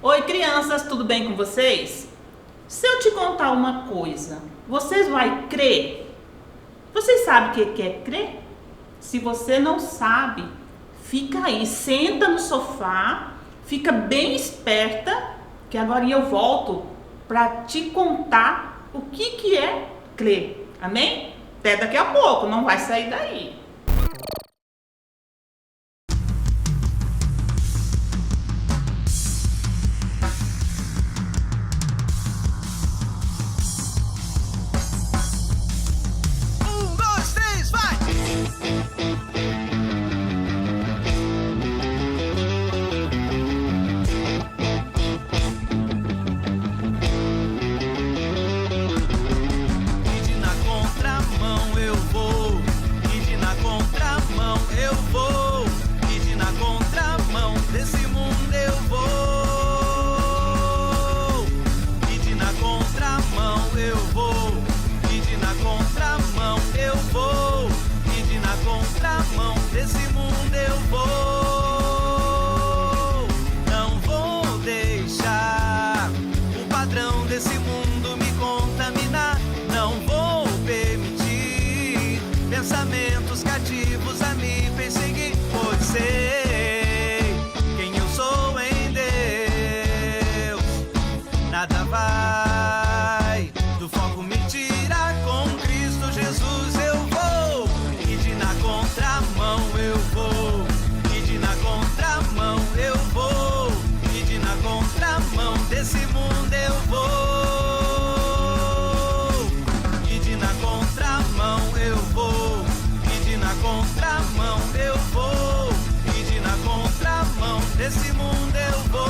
Oi, crianças, tudo bem com vocês? Se eu te contar uma coisa, vocês vão crer? Vocês sabem o que é crer? Se você não sabe, fica aí, senta no sofá, fica bem esperta, que agora eu volto para te contar o que é crer. Amém? Até daqui a pouco, não vai sair daí. Pensamentos cativos a me perseguir, pois sei quem eu sou em Deus. Nada vai do foco me tirar, com Cristo Jesus eu vou. E de na contramão eu vou, e de na contramão eu vou, e de na contramão desse mundo eu vou. Desse mundo eu vou.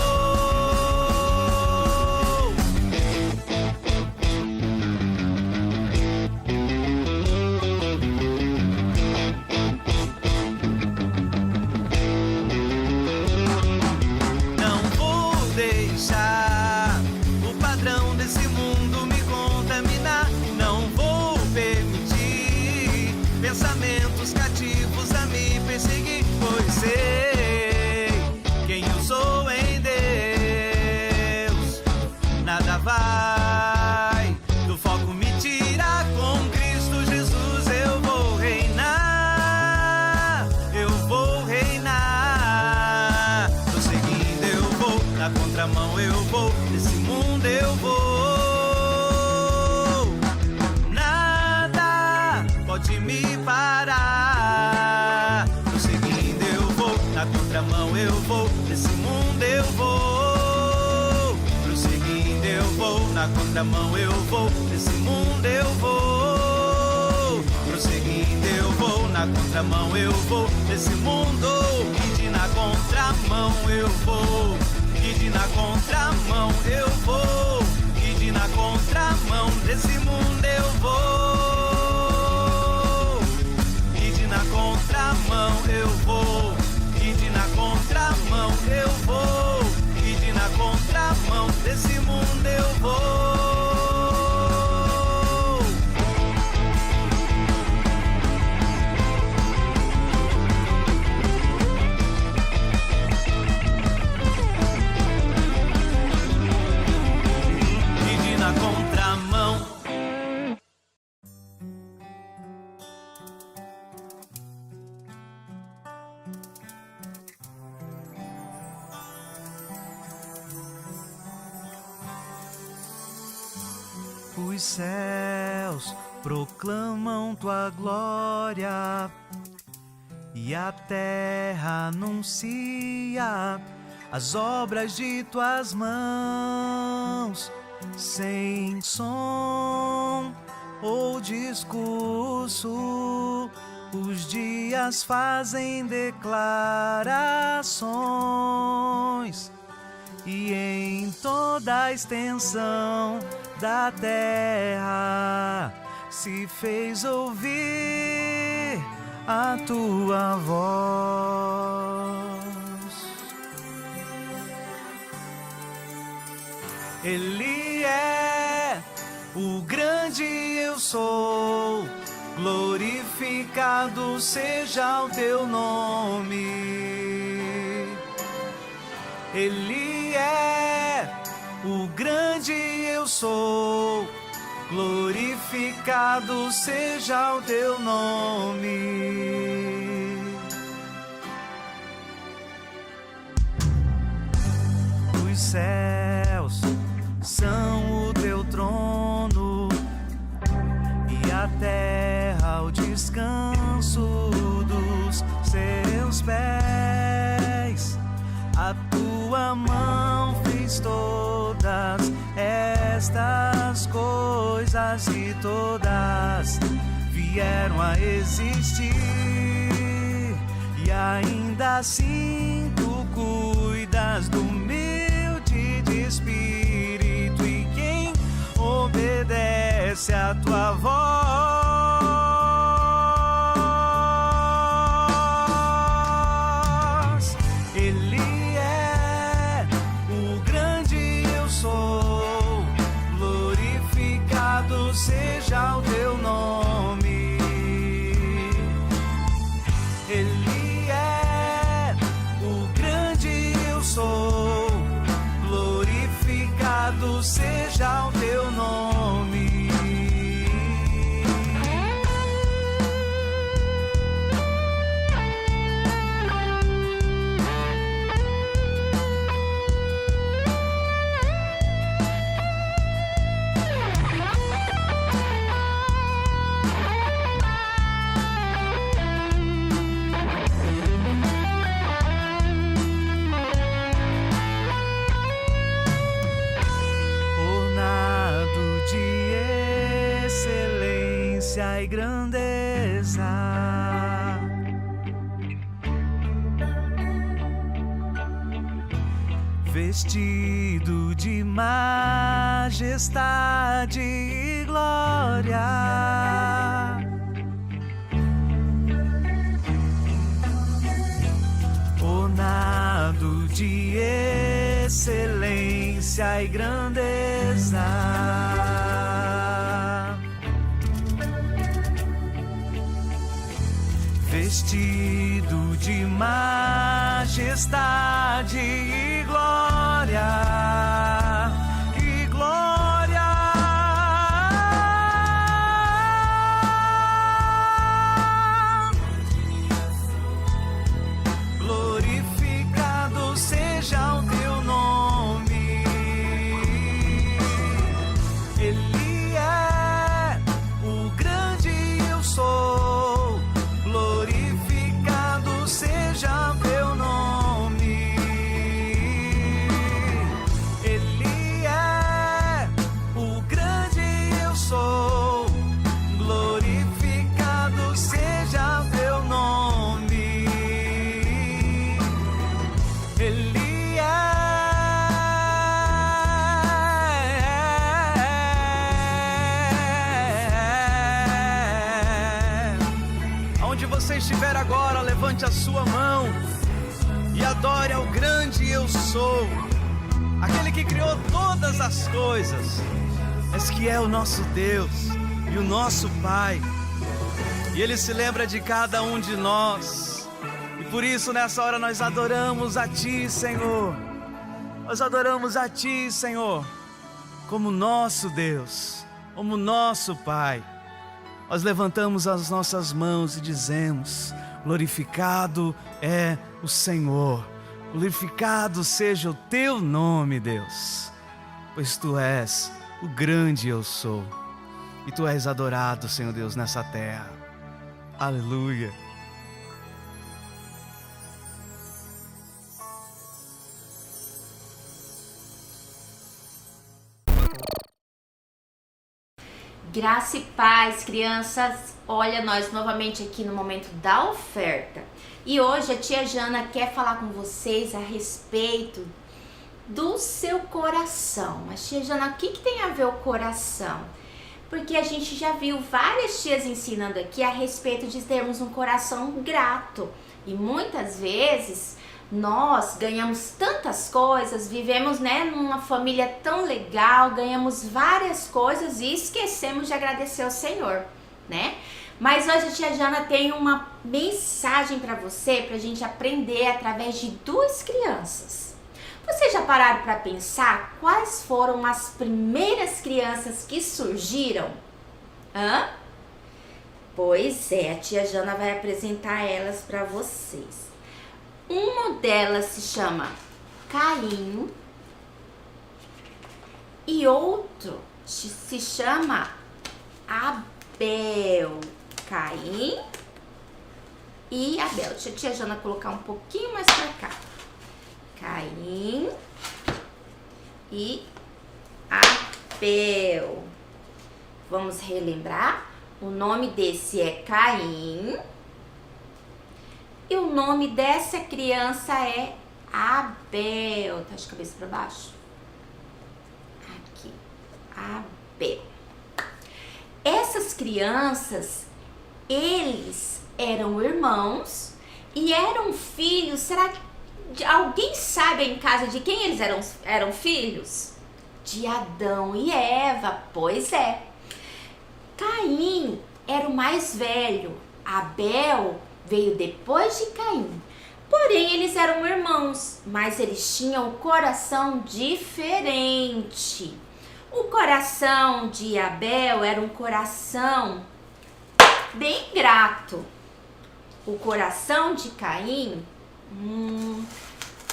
Não vou deixar o padrão desse mundo me contaminar. Não vou permitir pensamentos cativos a me perseguir, pois sei sou em Deus. Nada vai do foco me tirar, com Cristo Jesus eu vou reinar. Eu vou reinar. Prosseguindo eu vou, na contramão eu vou, nesse mundo eu vou. Nada pode me parar. Prosseguindo eu vou, na contramão eu vou, nesse mundo eu vou. Prosseguindo eu vou, na contramão eu vou, nesse mundo eu vou. Prosseguindo eu vou, na contramão eu vou, nesse mundo. E de na contramão eu vou, e de na contramão eu vou, e de na contramão desse mundo eu vou. E de na contramão eu vou, e de na contramão eu vou, e de na contramão desse mundo eu vou. E de na contramão. Os céus proclamam tua glória e a terra anuncia as obras de tuas mãos. Sem som ou discurso, os dias fazem declarações, e em toda a extensão da terra se fez ouvir a tua voz. Ele é o grande eu sou, glorificado seja o teu nome. Ele é o grande eu sou. Glorificado seja o teu nome. Os céus são o teu trono e a terra o descanso dos seus pés. A tua mão fez todas estas coisas e todas vieram a existir. E ainda assim tu cuidas do humilde de espírito e quem obedece a tua voz. Ele é o grande eu sou, glorificado seja o teu nome. Ele é o grande eu sou, glorificado seja o teu nome. E grandeza, vestido de majestade e glória, ornado de excelência e grandeza. Vestido de majestade e glória, e glória. Glorificado seja o teu nome. Ele é o grande eu sou, glorificado seja teu nome. Ele é o grande eu sou, glorificado seja teu nome. Ele é. Onde você estiver agora, levante a sua mão e adore ao grande eu sou, aquele que criou todas as coisas, mas que é o nosso Deus e o nosso Pai, e Ele se lembra de cada um de nós, e por isso nessa hora nós adoramos a Ti, Senhor. Nós adoramos a Ti, Senhor, como nosso Deus, como nosso Pai. Nós levantamos as nossas mãos e dizemos: glorificado é o Senhor, glorificado seja o teu nome, Deus, pois tu és o grande eu sou, e tu és adorado, Senhor Deus, nessa terra. Aleluia. Graça e paz, crianças. Olha, nós novamente aqui no momento da oferta. E hoje a tia Jana quer falar com vocês a respeito do seu coração. Mas tia Jana, o que tem a ver o coração? Porque a gente já viu várias tias ensinando aqui a respeito de termos um coração grato. E muitas vezes nós ganhamos tantas coisas, vivemos, numa família tão legal, ganhamos várias coisas e esquecemos de agradecer ao Senhor, né? Mas hoje a tia Jana tem uma mensagem para você, pra gente aprender através de duas crianças. Você já pararam para pensar quais foram as primeiras crianças que surgiram? Pois é, a tia Jana vai apresentar elas para vocês. Uma delas se chama Caim e outro se chama Abel. Caim e Abel. Deixa a tia Jana colocar um pouquinho mais pra cá. Caim e Abel. Vamos relembrar? O nome desse é Caim e o nome dessa criança é Abel. Tá de cabeça para baixo? Aqui. Abel. Essas crianças, eles eram irmãos e eram filhos. Será que alguém sabe em casa de quem eles eram filhos? De Adão e Eva. Pois é. Caim era o mais velho. Abel veio depois de Caim. Porém, eles eram irmãos, mas eles tinham um coração diferente. O coração de Abel era um coração bem grato. O coração de Caim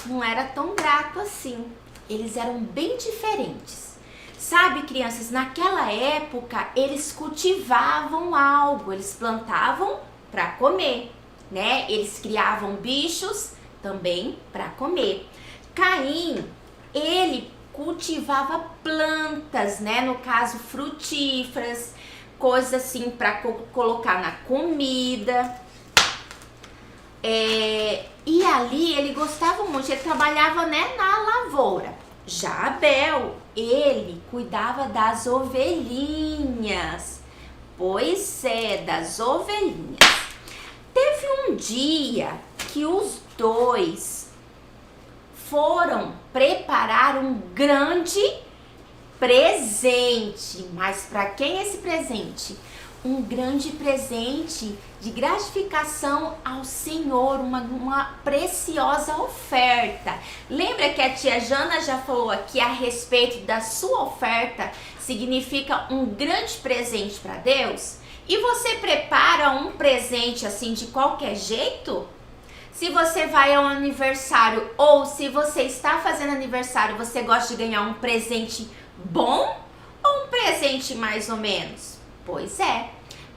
não era tão grato assim. Eles eram bem diferentes. Sabe, crianças, naquela época eles cultivavam algo, eles plantavam para comer, né? Eles criavam bichos também para comer. Caim, ele cultivava plantas, né? No caso, frutíferas, coisas assim para colocar na comida. E ali ele gostava muito, ele trabalhava, né, na lavoura. Já Abel, ele cuidava das ovelhinhas. Pois é, das ovelhinhas. Teve um dia que os dois foram preparar um grande presente. Mas para quem é esse presente? Um grande presente de gratificação ao Senhor, uma preciosa oferta. Lembra que a tia Jana já falou aqui a respeito da sua oferta? Significa um grande presente para Deus? E você prepara um presente assim de qualquer jeito? Se você vai ao aniversário ou se você está fazendo aniversário, você gosta de ganhar um presente bom ou um presente mais ou menos? Pois é,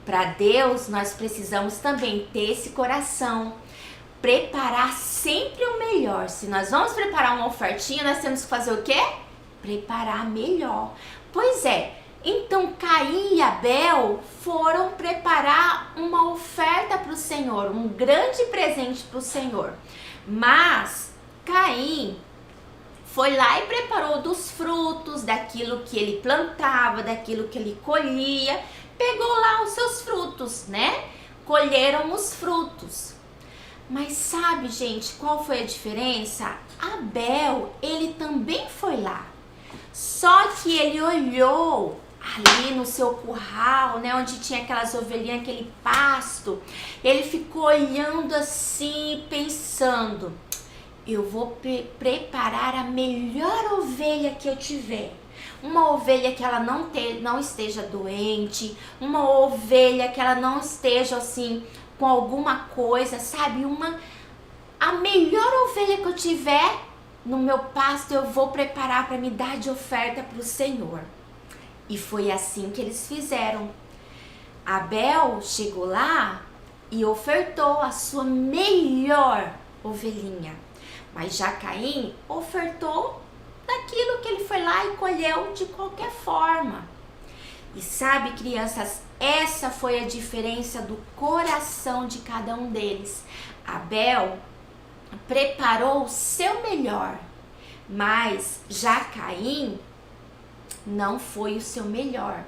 para Deus nós precisamos também ter esse coração, preparar sempre o melhor. Se nós vamos preparar uma ofertinha, nós temos que fazer o quê? Preparar melhor. Pois é, então Caim e Abel foram preparar uma oferta para o Senhor, um grande presente para o Senhor. Mas Caim foi lá e preparou dos frutos, daquilo que ele plantava, daquilo que ele colhia, pegou lá os seus frutos, né? Colheram os frutos. Mas sabe, gente, qual foi a diferença? Abel, ele também foi lá. Só que ele olhou ali no seu curral, né, onde tinha aquelas ovelhinhas, aquele pasto. Ele ficou olhando assim, pensando: eu vou preparar a melhor ovelha que eu tiver. Uma ovelha que ela não esteja doente, uma ovelha que ela não esteja assim com alguma coisa, sabe? A melhor ovelha que eu tiver no meu pasto eu vou preparar para me dar de oferta para o Senhor. E foi assim que eles fizeram. Abel chegou lá e ofertou a sua melhor ovelhinha. Mas já Caim ofertou daquilo que ele foi lá e colheu de qualquer forma. E sabe, crianças, essa foi a diferença do coração de cada um deles. Abel preparou o seu melhor, mas já Caim não foi o seu melhor.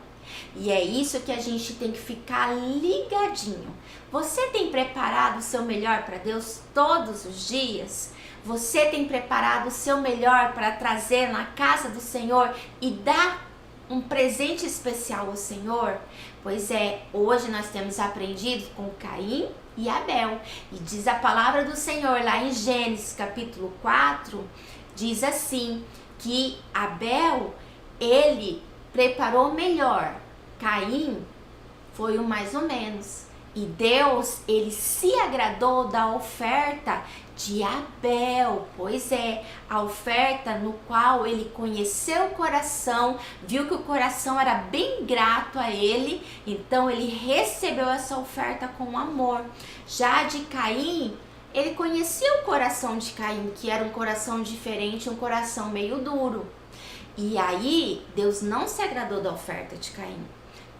E é isso que a gente tem que ficar ligadinho. Você tem preparado o seu melhor para Deus todos os dias? Você tem preparado o seu melhor para trazer na casa do Senhor e dar um presente especial ao Senhor? Pois é, hoje nós temos aprendido com Caim e Abel. E diz a palavra do Senhor lá em Gênesis capítulo 4, diz assim, que Abel, ele preparou melhor, Caim foi o mais ou menos. E Deus, ele se agradou da oferta de Abel, pois é, a oferta no qual ele conheceu o coração, viu que o coração era bem grato a ele, então ele recebeu essa oferta com amor. Já de Caim, ele conhecia o coração de Caim, que era um coração diferente, um coração meio duro. E aí, Deus não se agradou da oferta de Caim.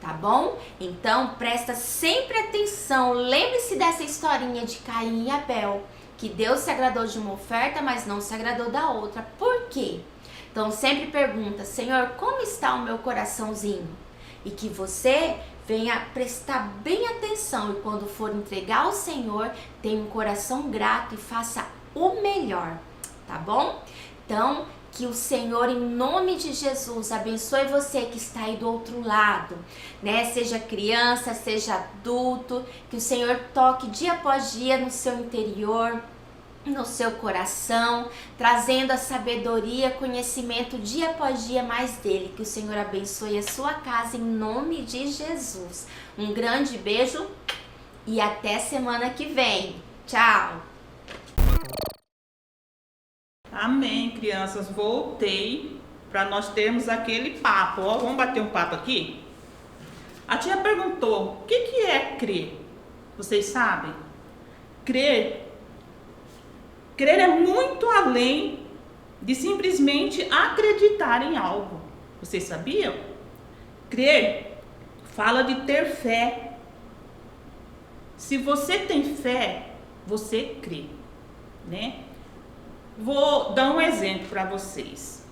Tá bom? Então, presta sempre atenção. Lembre-se dessa historinha de Caim e Abel. Que Deus se agradou de uma oferta, mas não se agradou da outra. Por quê? Então, sempre pergunta, Senhor, como está o meu coraçãozinho? E que você venha prestar bem atenção. E quando for entregar ao Senhor, tenha um coração grato e faça o melhor. Tá bom? Então, que o Senhor, em nome de Jesus, abençoe você que está aí do outro lado, né? Seja criança, seja adulto, que o Senhor toque dia após dia no seu interior, no seu coração, trazendo a sabedoria, conhecimento dia após dia mais dele. Que o Senhor abençoe a sua casa em nome de Jesus. Um grande beijo e até semana que vem. Tchau! Amém, crianças. Voltei para nós termos aquele papo. Ó, vamos bater um papo aqui? A tia perguntou, o que é crer? Vocês sabem? Crer é muito além de simplesmente acreditar em algo. Vocês sabiam? Crer fala de ter fé. Se você tem fé, você crê, né? Vou dar um exemplo para vocês.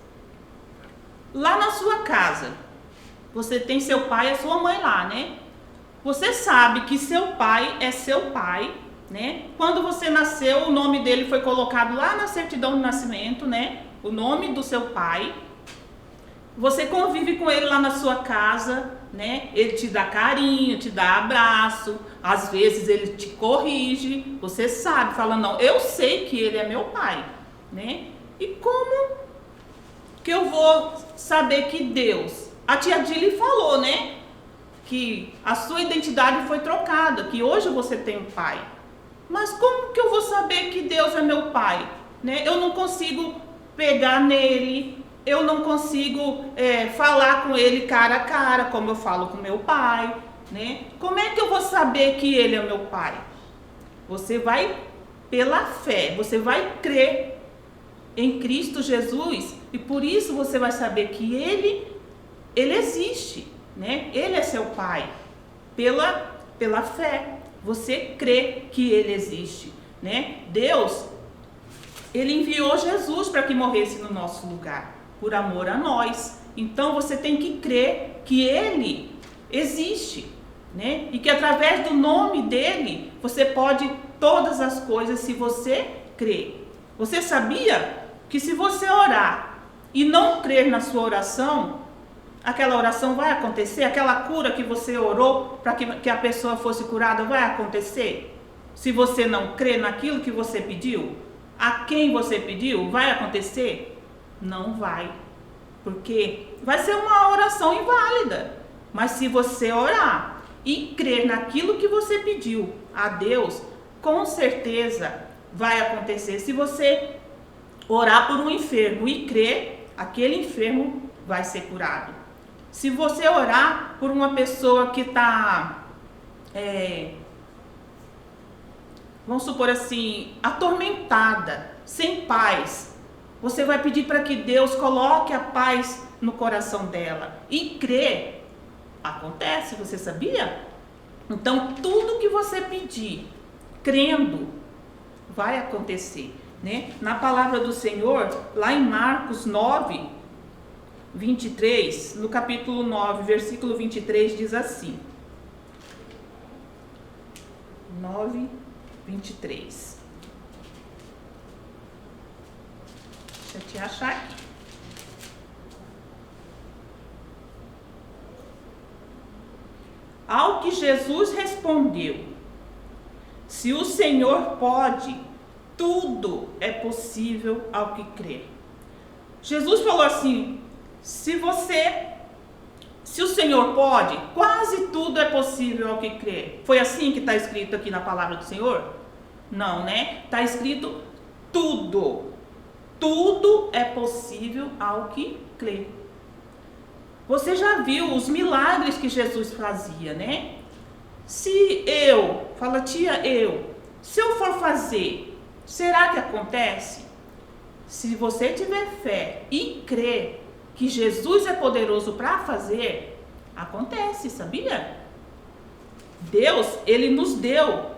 Lá na sua casa, você tem seu pai e a sua mãe lá, né? Você sabe que seu pai é seu pai, né? Quando você nasceu, o nome dele foi colocado lá na certidão de nascimento, né? O nome do seu pai. Você convive com ele lá na sua casa, né? Ele te dá carinho, te dá abraço. Às vezes ele te corrige. Você sabe, fala, não, eu sei que ele é meu pai. Né? E como que eu vou saber que Deus? A tia Dili falou, né? Que a sua identidade foi trocada, que hoje você tem um pai. Mas como que eu vou saber que Deus é meu pai? Né? Eu não consigo pegar nele, eu não consigo falar com ele cara a cara, como eu falo com meu pai. Né? Como é que eu vou saber que ele é meu pai? Você vai pela fé, você vai crer em Cristo Jesus, e por isso você vai saber que ele existe, né? Ele é seu pai. Pela fé, você crê que ele existe, né? Deus, ele enviou Jesus para que morresse no nosso lugar, por amor a nós. Então você tem que crer que ele existe, né? E que através do nome dele, você pode todas as coisas se você crer. Você sabia que se você orar e não crer na sua oração, aquela oração vai acontecer? Aquela cura que você orou para que a pessoa fosse curada vai acontecer? Se você não crer naquilo que você pediu, a quem você pediu, vai acontecer? Não vai. Porque vai ser uma oração inválida. Mas se você orar e crer naquilo que você pediu a Deus, com certeza vai acontecer. Se você orar por um enfermo e crer, aquele enfermo vai ser curado. Se você orar por uma pessoa que está, vamos supor assim, atormentada, sem paz, você vai pedir para que Deus coloque a paz no coração dela e crer, acontece, você sabia? Então, tudo que você pedir, crendo, vai acontecer. Né? Na palavra do Senhor, lá em Marcos 9, 23, no capítulo 9, versículo 23, diz assim. 9, 23. Deixa eu te achar aqui. Ao que Jesus respondeu: se o Senhor pode, tudo é possível ao que crê. Jesus falou assim, se o Senhor pode, quase tudo é possível ao que crê. Foi assim que está escrito aqui na palavra do Senhor? Não, né? Está escrito tudo. Tudo é possível ao que crê. Você já viu os milagres que Jesus fazia, né? Se eu for fazer, será que acontece? Se você tiver fé e crer que Jesus é poderoso para fazer, acontece, sabia? Deus, Ele nos deu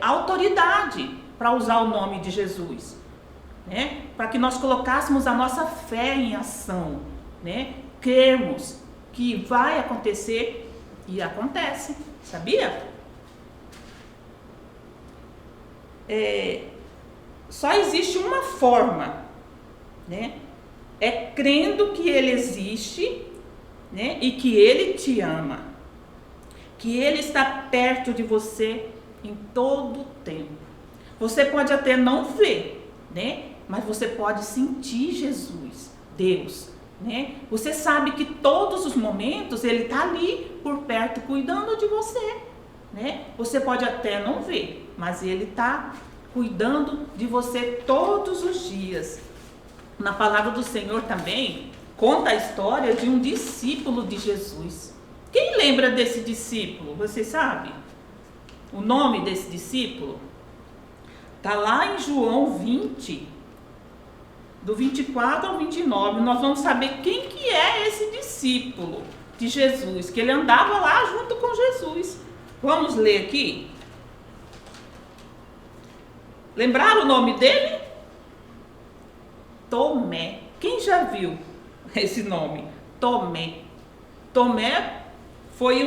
autoridade para usar o nome de Jesus, né? Para que nós colocássemos a nossa fé em ação, né? Crermos que vai acontecer e acontece, sabia? Só existe uma forma, né? É crendo que Ele existe, né? E que Ele te ama, que Ele está perto de você em todo o tempo. Você pode até não ver, né? Mas você pode sentir Jesus, Deus, né? Você sabe que todos os momentos Ele está ali por perto cuidando de você, né? Você pode até não ver, mas Ele está cuidando de você todos os dias. Na palavra do Senhor também conta a história de um discípulo de Jesus. Quem lembra desse discípulo? Você sabe o nome desse discípulo? Está lá em João 20, do 24 ao 29. Nós vamos saber quem que é esse discípulo de Jesus, que ele andava lá junto com Jesus. Vamos ler aqui. Lembraram o nome dele? Tomé. Quem já viu esse nome? Tomé. Tomé foi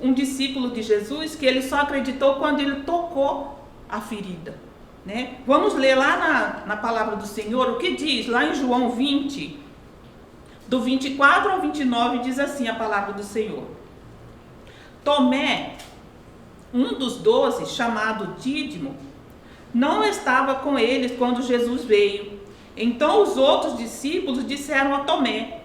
um discípulo de Jesus que ele só acreditou quando ele tocou a ferida, né? Vamos ler lá na palavra do Senhor o que diz lá em João 20, do 24 ao 29, diz assim a palavra do Senhor. Tomé, um dos 12, chamado Dídimo, não estava com eles quando Jesus veio. Então os outros discípulos disseram a Tomé: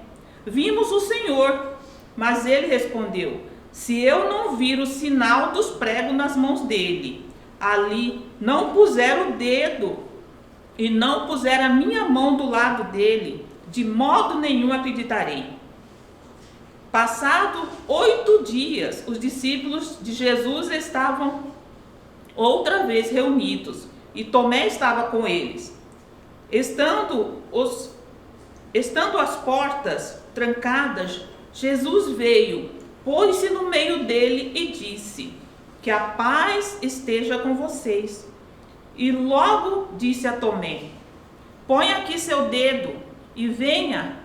vimos o Senhor. Mas ele respondeu: se eu não vir o sinal dos pregos nas mãos dele, ali não puser o dedo e não puser a minha mão do lado dele, de modo nenhum acreditarei. Passado 8 dias, os discípulos de Jesus estavam outra vez reunidos e Tomé estava com eles. Estando as portas trancadas, Jesus veio, pôs-se no meio dele e disse: que a paz esteja com vocês. E logo disse a Tomé: põe aqui seu dedo e venha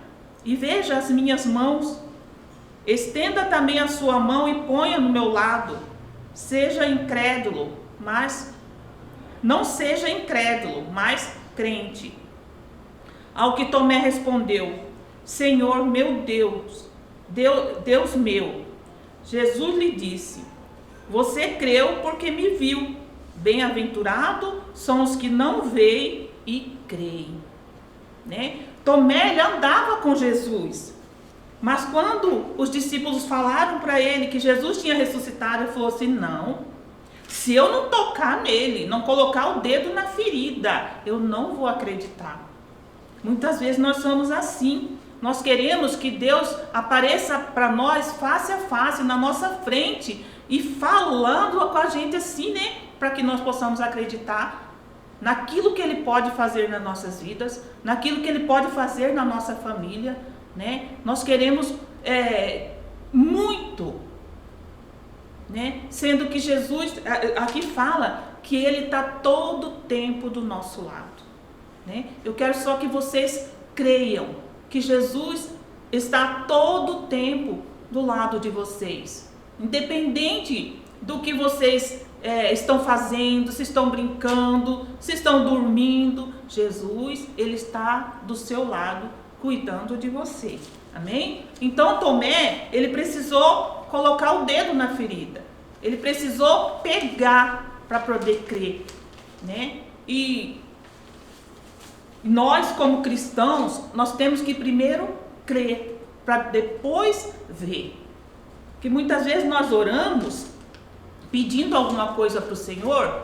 e veja as minhas mãos. Estenda também a sua mão e ponha no meu lado. Seja incrédulo, mas não seja incrédulo, mas crente. Ao que Tomé respondeu: Senhor meu Deus, Deus meu. Jesus lhe disse: você creu porque me viu. Bem-aventurado são os que não veem e creem, né? Tomé, ele andava com Jesus, mas quando os discípulos falaram para ele que Jesus tinha ressuscitado, ele falou assim: não, se eu não tocar nele, não colocar o dedo na ferida, eu não vou acreditar. Muitas vezes nós somos assim. Nós queremos que Deus apareça para nós face a face, na nossa frente, e falando com a gente assim, né? Para que nós possamos acreditar naquilo que Ele pode fazer nas nossas vidas, naquilo que Ele pode fazer na nossa família, né? Nós queremos muito, né? Sendo que Jesus aqui fala que Ele está todo o tempo do nosso lado, né? Eu quero só que vocês creiam que Jesus está todo o tempo do lado de vocês, independente do que vocês estão fazendo, se estão brincando, se estão dormindo. Jesus, Ele está do seu lado, cuidando de você, amém? Então Tomé, ele precisou colocar o dedo na ferida, ele precisou pegar para poder crer, né? E Nós, como cristãos, nós temos que primeiro crer, para depois ver. Porque muitas vezes nós oramos pedindo alguma coisa para o Senhor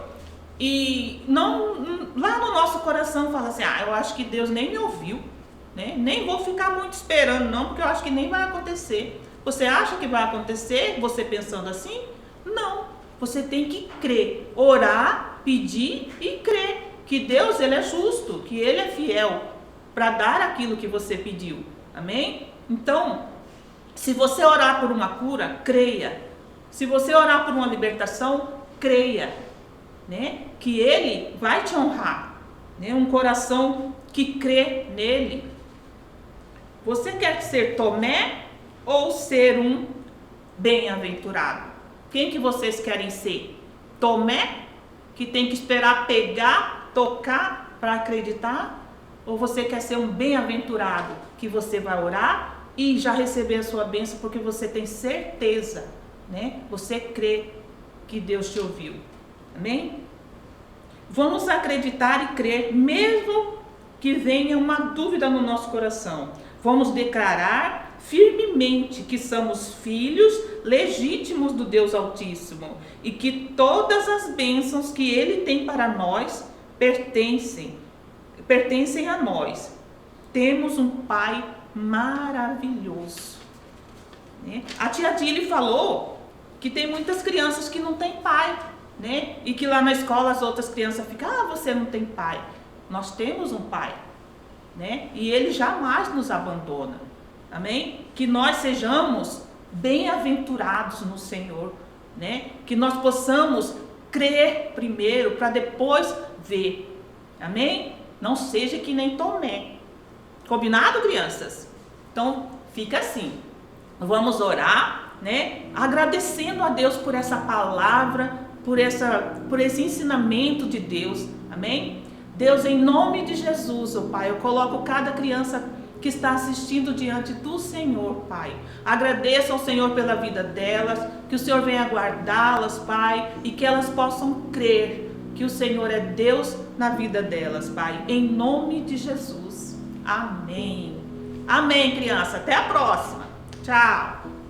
e não, lá no nosso coração fala assim, eu acho que Deus nem me ouviu, né? Nem vou ficar muito esperando não, porque eu acho que nem vai acontecer. Você acha que vai acontecer, você pensando assim? Não, você tem que crer, orar, pedir e crer que Deus, Ele é justo, que Ele é fiel para dar aquilo que você pediu, amém? Então, se você orar por uma cura, creia. Se você orar por uma libertação, creia, né? Que Ele vai te honrar, né? Um coração que crê nele. Você quer ser Tomé ou ser um bem-aventurado? Quem que vocês querem ser? Tomé, que tem que esperar pegar, tocar para acreditar? Ou você quer ser um bem-aventurado, que você vai orar e já receber a sua bênção porque você tem certeza, né? Você crê que Deus te ouviu, amém? Vamos acreditar e crer, mesmo que venha uma dúvida no nosso coração. Vamos declarar firmemente que somos filhos legítimos do Deus Altíssimo e que todas as bênçãos que Ele tem para nós pertencem a nós. Temos um Pai maravilhoso, né? A tia Dili falou que tem muitas crianças que não têm pai, né? E que lá na escola as outras crianças ficam, você não tem pai. Nós temos um Pai, né? E Ele jamais nos abandona, amém? Que nós sejamos bem-aventurados no Senhor, né? Que nós possamos crer primeiro para depois ver, amém? Não seja que nem Tomé. Combinado, crianças? Então, fica assim. Vamos orar, né? Agradecendo a Deus por essa palavra, por esse ensinamento de Deus. Amém? Deus, em nome de Jesus, ó Pai, eu coloco cada criança que está assistindo diante do Senhor, Pai. Agradeço ao Senhor pela vida delas, que o Senhor venha guardá-las, Pai, e que elas possam crer que o Senhor é Deus na vida delas, Pai. Em nome de Jesus. Amém. Amém, criança. Até a próxima. Tchau.